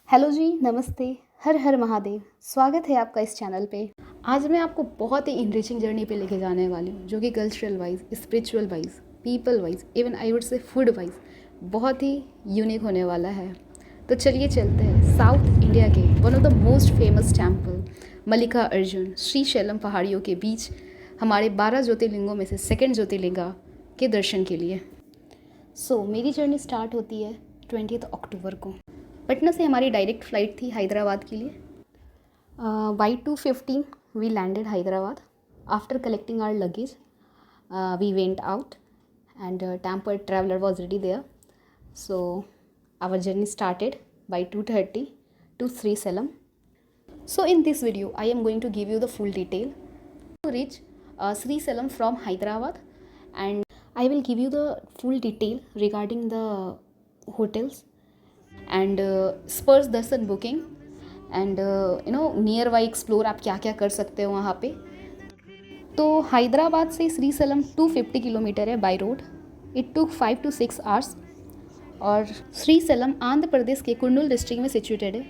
Hello जी, नमस्ते। हर हर महादेव। स्वागत है आपका इस चैनल पे। आज मैं आपको बहुत ही इनरिचिंग जर्नी पे लेके जाने वाली हूँ, जो कि cultural wise, spiritual wise, people wise, even I would say food wise बहुत ही यूनिक होने वाला है। तो चलिए चलते हैं साउथ इंडिया के one of the most famous temple Mallika Arjuna Srisailam पहाड़ियों के बीच हमारे 12 ज्योतिर्लिंगों में से सेकंड ज्योतिर्लिंगा के दर्शन के लिए। मेरी जर्नी स्टार्ट होती है 20 अक्टूबर को। पटना से हमारी डायरेक्ट फ़्लाइट थी हैदराबाद के लिए। By 2:15 we landed Hyderabad. After collecting our luggage we went out and Tamper traveler was ready there. So our journey started by 2:30 to Srisalam. So in this video I am going to give you the full detail to reach Srisalam from Hyderabad, and I will give you the full detail regarding the hotels and स्पर्श दर्शन booking and nearby explore आप क्या क्या कर सकते हो वहाँ पे। तो हैदराबाद से श्रीसलम 250 किलोमीटर है by road. It took 5 to 6 hours. और श्रीसलम आंध्र प्रदेश के कुर्नूल डिस्ट्रिक्ट में सिचुएटेड है।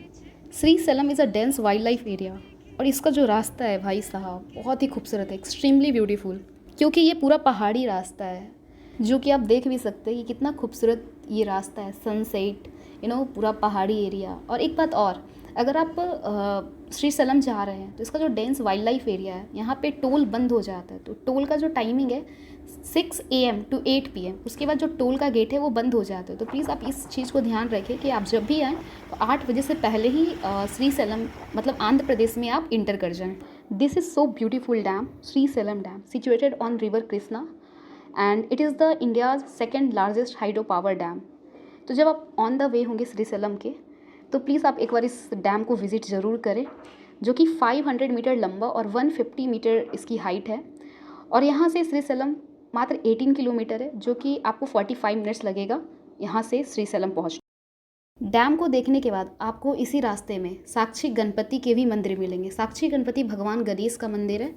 Srisailam is a dense wildlife area, और इसका जो रास्ता है भाई साहब बहुत ही खूबसूरत है, एक्सट्रीमली ब्यूटीफुल, क्योंकि ये पूरा पहाड़ी रास्ता है, जो कि आप देख भी सकते हैं कि कितना खूबसूरत ये रास्ता है। सनसेट पूरा पहाड़ी एरिया। और एक बात और, अगर आप श्रीसलम जा रहे हैं तो इसका जो डेंस वाइल्ड लाइफ एरिया है, यहाँ पे टोल बंद हो जाता है। तो टोल का जो टाइमिंग है 6 AM to 8 PM, उसके बाद जो टोल का गेट है वो बंद हो जाता है। तो प्लीज़ आप इस चीज़ को ध्यान रखें कि आप जब भी आएँ तो 8 बजे से पहले ही श्रीसलम मतलब आंध्र प्रदेश में आप इंटर कर जाएँ। This is so beautiful dam, Srisailam dam, situated on river Krishna, and it is the India's second largest hydro power dam. तो जब आप ऑन द वे होंगे श्रीसलम के, तो प्लीज़ आप एक बार इस डैम को विज़िट ज़रूर करें, जो कि 500 मीटर लंबा और 150 मीटर इसकी हाइट है। और यहाँ से श्रीसलम मात्र 18 किलोमीटर है, जो कि आपको 45 मिनट्स लगेगा यहाँ से श्रीसलम पहुँचना। डैम को देखने के बाद आपको इसी रास्ते में साक्षी गणपति के भी मंदिर मिलेंगे। साक्षी गणपति भगवान गणेश का मंदिर है,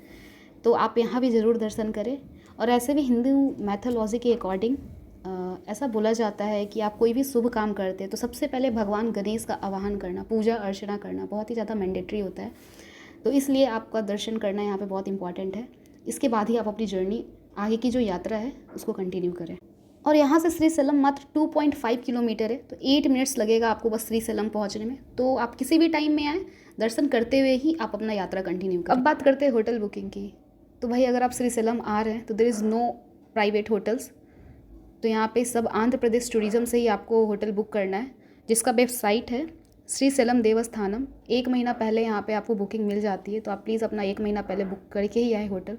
तो आप यहाँ भी ज़रूर दर्शन करें। और ऐसे भी हिंदू मैथोलॉजी के अकॉर्डिंग ऐसा बोला जाता है कि आप कोई भी शुभ काम करते हैं तो सबसे पहले भगवान गणेश का आवाहन करना, पूजा अर्चना करना बहुत ही ज़्यादा मैंडेटरी होता है। तो इसलिए आपका दर्शन करना यहाँ पे बहुत इंपॉर्टेंट है। इसके बाद ही आप अपनी जर्नी, आगे की जो यात्रा है उसको कंटिन्यू करें। और यहाँ से श्रीसलम मात्र 2.5 किलोमीटर है, तो 8 मिनट्स लगेगा आपको बस श्रीसलम पहुँचने में। तो आप किसी भी टाइम में आएँ, दर्शन करते हुए ही आप अपना यात्रा कंटिन्यू करें। अब बात करते हैं होटल बुकिंग की। तो भाई अगर आप श्रीसलम आ रहे हैं तो there is no private hotels. तो यहाँ पे सब आंध्र प्रदेश टूरिज़्म से ही आपको होटल बुक करना है, जिसका वेबसाइट है श्रीसलम देवस्थानम। 1 महीना पहले यहाँ पे आपको बुकिंग मिल जाती है, तो आप प्लीज़ अपना 1 महीना पहले बुक करके ही आए होटल।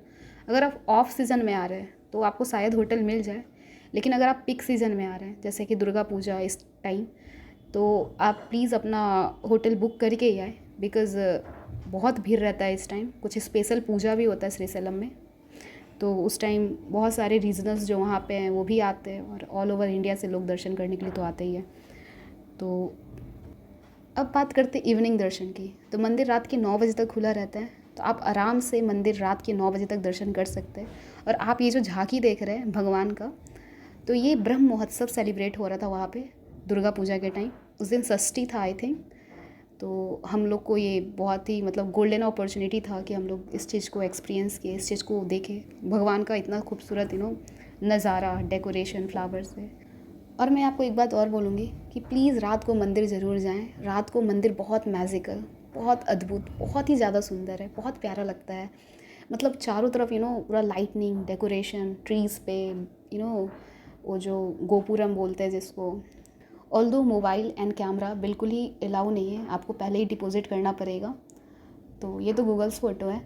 अगर आप ऑफ सीज़न में आ रहे हैं तो आपको शायद होटल मिल जाए, लेकिन अगर आप पिक सीज़न में आ रहे हैं जैसे कि दुर्गा पूजा इस टाइम, तो आप प्लीज़ अपना होटल बुक करके ही आए, बिकॉज़ बहुत भीड़ रहता है इस टाइम। कुछ स्पेशल पूजा भी होता है श्रीसलम में, तो उस टाइम बहुत सारे रीजनल्स जो वहाँ पे हैं वो भी आते हैं, और ऑल ओवर इंडिया से लोग दर्शन करने के लिए तो आते ही हैं। तो अब बात करते हैं इवनिंग दर्शन की। तो मंदिर रात के 9 बजे तक खुला रहता है, तो आप आराम से मंदिर रात के 9 बजे तक दर्शन कर सकते हैं। और आप ये जो झांकी देख रहे हैं भगवान का, तो ये ब्रह्म महोत्सव सेलिब्रेट हो रहा था वहाँ पे दुर्गा पूजा के टाइम। उस दिन षष्ठी था आई थिंक। तो हम लोग को ये बहुत ही मतलब गोल्डन अपॉर्चुनिटी था कि हम लोग इस चीज़ को एक्सपीरियंस किए, इस चीज़ को देखें, भगवान का इतना खूबसूरत नज़ारा, डेकोरेशन, फ्लावर्स से। और मैं आपको एक बात और बोलूँगी कि प्लीज़ रात को मंदिर ज़रूर जाएं। रात को मंदिर बहुत मैजिकल, बहुत अद्भुत, बहुत ही ज़्यादा सुंदर है, बहुत प्यारा लगता है। मतलब चारों तरफ पूरा लाइटनिंग, डेकोरेशन, ट्रीज़ पे वो जो गोपुरम बोलते हैं जिसको, ऑल्दो मोबाइल एंड कैमरा बिल्कुल ही अलाउ नहीं है, आपको पहले ही डिपॉजिट करना पड़ेगा। तो ये तो गूगल्स फ़ोटो है,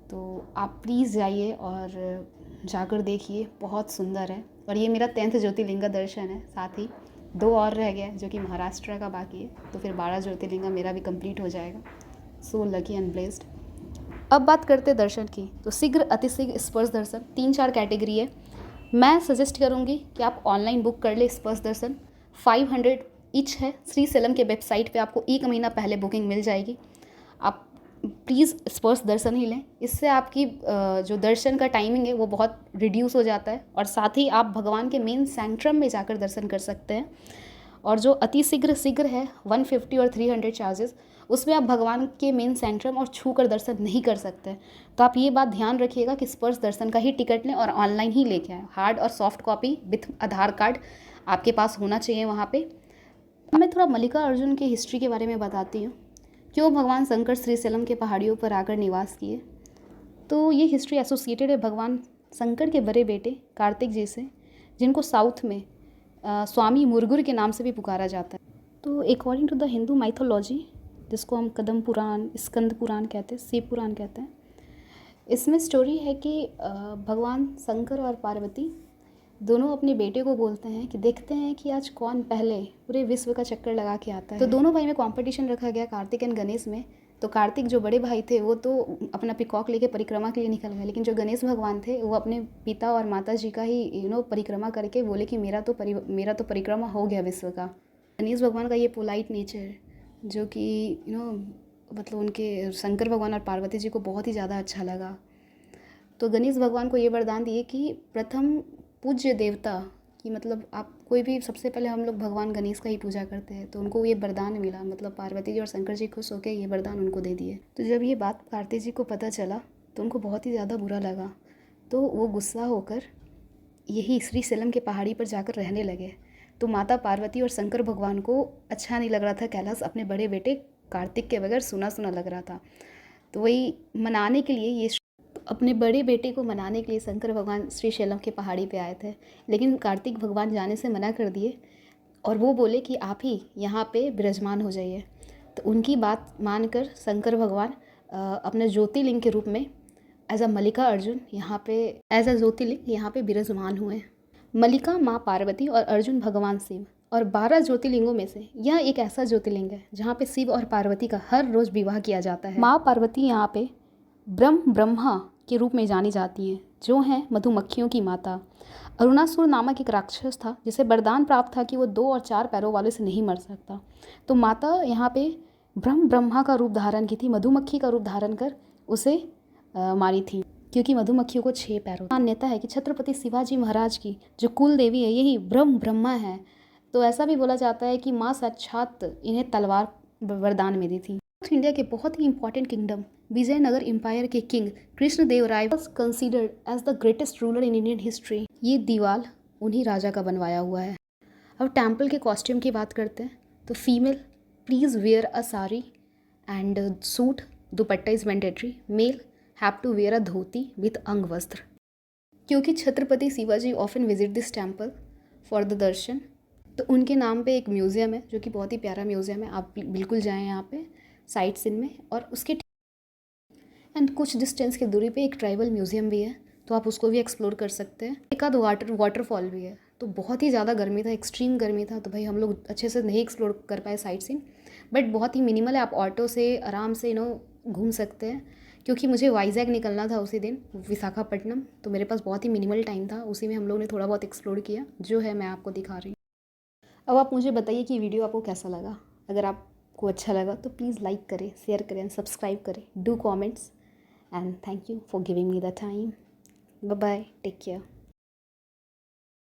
तो आप प्लीज़ जाइए और जाकर देखिए, बहुत सुंदर है। और ये मेरा 10th ज्योतिर्लिंगा दर्शन है, साथ ही 2 और रह गया जो कि महाराष्ट्र का बाकी है, तो फिर 12 ज्योतिर्लिंगा मेरा भी कंप्लीट हो जाएगा। So lucky and blessed. अब बात करते हैं दर्शन की। तो शीघ्र, अतिशीघ्र, स्पर्श दर्शन, 3-4 कैटेगरी है। मैं सजेस्ट करूँगी कि आप ऑनलाइन बुक कर ले स्पर्श दर्शन। 500 ईच है। श्रीसलम के वेबसाइट पे आपको 1 महीना पहले बुकिंग मिल जाएगी। आप प्लीज़ स्पर्श दर्शन ही लें, इससे आपकी जो दर्शन का टाइमिंग है वो बहुत रिड्यूस हो जाता है, और साथ ही आप भगवान के मेन सेंट्रम में जाकर दर्शन कर सकते हैं। और जो अति शीघ्र है 150 और 300 चार्जेस, उसमें आप भगवान के मेन सेंट्रम और छू कर दर्शन नहीं कर सकते। तो आप ये बात ध्यान रखिएगा कि स्पर्श दर्शन का ही टिकट लें और ऑनलाइन ही लेके आएँ। हार्ड और soft copy with Aadhaar card आपके पास होना चाहिए वहाँ पे। मैं थोड़ा मल्लिकार्जुन की हिस्ट्री के बारे में बताती हूँ। क्यों भगवान शंकर श्रीशैलम के पहाड़ियों पर आकर निवास किए। तो ये हिस्ट्री एसोसिएटेड है भगवान शंकर के बड़े बेटे कार्तिक जी से, जिनको साउथ में स्वामी मुरगुर के नाम से भी पुकारा जाता है। तो according to the Hindu mythology, जिसको हम कदम पुराण, स्कंद पुराण कहते हैं, शिव पुराण कहते हैं, इसमें स्टोरी है कि भगवान शंकर और पार्वती दोनों अपने बेटे को बोलते हैं कि देखते हैं कि आज कौन पहले पूरे विश्व का चक्कर लगा के आता है। तो दोनों भाई में कंपटीशन रखा गया कार्तिक एंड गणेश में। तो कार्तिक जो बड़े भाई थे वो तो अपना पिकॉक लेके परिक्रमा के लिए निकल गए, लेकिन जो गणेश भगवान थे वो अपने पिता और माता जी का ही परिक्रमा करके बोले कि मेरा तो परिक्रमा हो गया विश्व का। गणेश भगवान का ये पोलाइट नेचर जो कि मतलब उनके शंकर भगवान और पार्वती जी को बहुत ही ज़्यादा अच्छा लगा। तो गणेश भगवान को ये वरदान दिए कि प्रथम पूज्य देवता कि मतलब आप कोई भी, सबसे पहले हम लोग भगवान गणेश का ही पूजा करते हैं। तो उनको ये वरदान मिला, मतलब पार्वती जी और शंकर जी खुश होकर ये वरदान उनको दे दिए। तो जब ये बात कार्तिक जी को पता चला तो उनको बहुत ही ज़्यादा बुरा लगा। तो वो गुस्सा होकर यही श्रीशैलम के पहाड़ी पर जाकर रहने लगे। तो माता पार्वती और शंकर भगवान को अच्छा नहीं लग रहा था कैलाश अपने बड़े बेटे कार्तिक के बगैर सूना सूना लग रहा था। तो वही मनाने के लिए ये अपने बड़े बेटे को मनाने के लिए शंकर भगवान श्रीशैलम के पहाड़ी पे आए थे, लेकिन कार्तिक भगवान जाने से मना कर दिए और वो बोले कि आप ही यहाँ पे विराजमान हो जाइए। तो उनकी बात मानकर शंकर भगवान अपने ज्योतिर्लिंग के रूप में एज अ मल्लिकार्जुन यहाँ पे विराजमान हुए। मल्लिका माँ पार्वती और अर्जुन भगवान शिव, और 12 ज्योतिर्लिंगों में से यह एक ऐसा ज्योतिर्लिंग है जहाँ पे शिव और पार्वती का हर रोज़ विवाह किया जाता है। माँ पार्वती यहाँ पे ब्रह्मा के रूप में जानी जाती हैं, जो हैं मधुमक्खियों की माता। अरुणासुर नामक एक राक्षस था जिसे वरदान प्राप्त था कि वो 2 और 4 पैरों वाले से नहीं मर सकता। तो माता यहाँ पे ब्रह्मा का रूप धारण की थी, मधुमक्खी का रूप धारण कर उसे मारी थी, क्योंकि मधुमक्खियों को 6 पैरों। मान्यता है कि छत्रपति शिवाजी महाराज की जो कुल देवी है यही ब्रह्मा है। तो ऐसा भी बोला जाता है कि माँ साक्षात इन्हें तलवार वरदान में दी थी। इंडिया के बहुत ही इंपॉर्टेंट किंगडम विजयनगर एम्पायर के king Krishnadevaraya was considered as the greatest ruler in Indian history. ये दीवार उन्हीं राजा का बनवाया हुआ है। अब टेम्पल के कॉस्ट्यूम की बात करते हैं तो female please wear a sari and suit, dupatta is mandatory. Male have to wear a dhoti with angavastra. क्योंकि Chhatrapati Shivaji often visit this temple for the darshan, तो उनके नाम पे एक म्यूज़ियम है जो कि बहुत ही प्यारा म्यूज़ियम है। आप बिल्कुल जाएँ यहाँ पे साइट सीन में। और उसके एंड कुछ डिस्टेंस की दूरी पे एक ट्राइबल म्यूज़ियम भी है, तो आप उसको भी एक्सप्लोर कर सकते हैं। एक आध वाटरफॉल भी है। तो बहुत ही ज़्यादा गर्मी था, एक्सट्रीम गर्मी था, तो भाई हम लोग अच्छे से नहीं एक्सप्लोर कर पाए साइट सीन, बट बहुत ही मिनिमल है। आप ऑटो से आराम से घूम सकते हैं। क्योंकि मुझे वाइजैग निकलना था उसी दिन, विशाखापट्टनम, तो मेरे पास बहुत ही मिनिमल टाइम था, उसी में हम लोग ने थोड़ा बहुत एक्सप्लोर किया, जो है मैं आपको दिखा रही हूँ। अब आप मुझे बताइए कि वीडियो आपको कैसा लगा। अगर आपको अच्छा लगा तो प्लीज़ लाइक करें, शेयर करें एंड सब्सक्राइब करें, do comments, and thank you for giving me the time. Bye bye, take care.